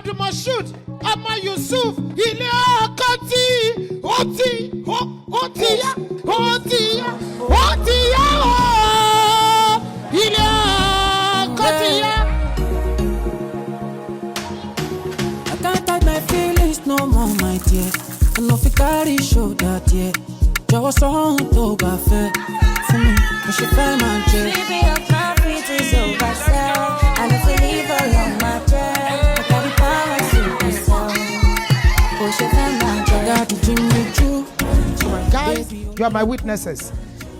Abdulmoshood Ọmọ Yusuf ilé ọkọ tí ó ti yá ilé ọkọ tí yá. I can't hide my feelings no more, my dear. I know if you carry show that, yeah. Jọ̀wọ́ sọ́hun tó bá fẹ́ fún mi, mo ṣe fẹ́ máa jẹ. Baby, your confidence is oversell. And if you leave alone, my dear, I got the power to myself. Mo ṣe fẹ́ máa jẹ. Got the dream with you. Guys, you are my witnesses.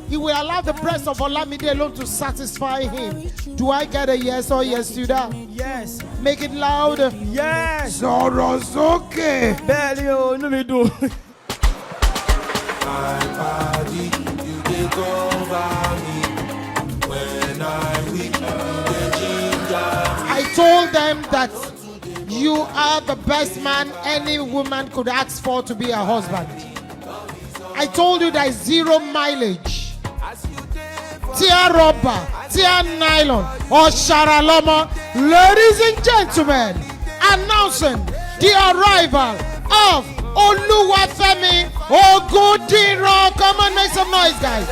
He will allow the breast of Olamide alone to satisfy him. Do I get a yes or yes to that? Yes. Make it louder. Yes. Sorosoke. Bẹ́ẹ̀ni o, inú mi dùn. My body, you take over me. When I'm weak, you ginger me. I told them that you are the best man any woman could ask for to be a husband. I told you there is 0 mileage. Tear rubber, tear nylon, or sharalomo. Ladies and gentlemen, announcing the arrival of Oluwafemi Ogundiro. Come on, make some noise, guys.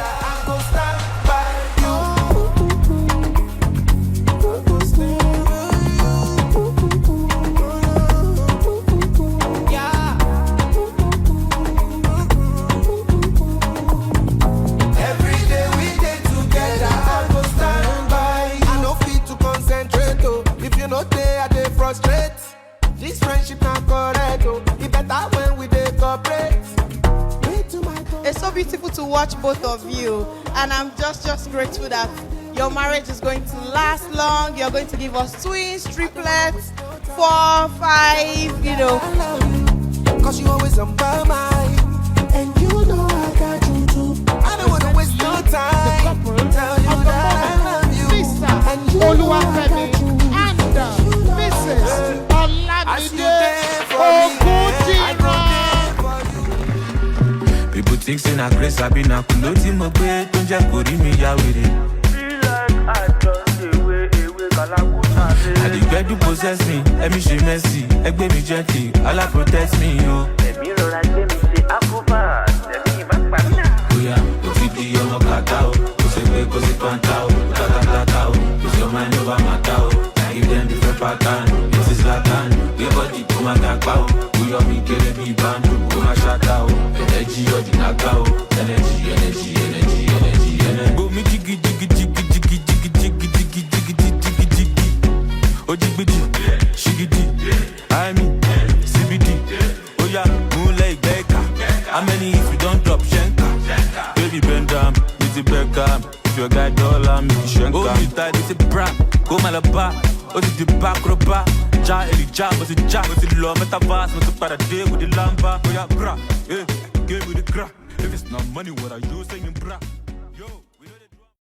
This friendship not correct, oh. It better when we cooperate. It's so beautiful to watch both of you, and I'm just grateful that your marriage is going to last long. You're going to give us twins, triplets, 4, 5, you know. Cause you always on my mind, and you know I got you too. I don't wanna waste no time. The couple Tell you of the that I moment, love you. Mr. Oluwafemi and Mrs. Olamide Ogundiro. People think say na grace I be na kuloti mo pe to je kori mi ya were. I dey get you possess me, let me show mercy, egbe mi gently, Allah protect me yo. Emi rọra gbe mi ṣe akuba, emi ma pa mi. Oya, o fi di ọmọ kata o, o se pe ko se panta o, ta o, o se o mind over matter o. I give them different pattern, it is Latin, give body to my gagba o, o yo mi kere mi band, o ma shata o, energy ordinaga o, energy. Go me jiggy. Ojigbidi, shigidi, I mean, CBD. Oh yeah, moonlight baker. How many if you don't drop shenka? Baby bend down, it's a Beckham. If your guy dollar, me shenka. Oh, you tired, it's a bra. Go malaba, oh the back roba. Ja, Elijah, but the jack, but the law, metaverse, but the paraday with the lamba. Oh yeah, bra, give me the crack. If it's not money, what are you saying, bra?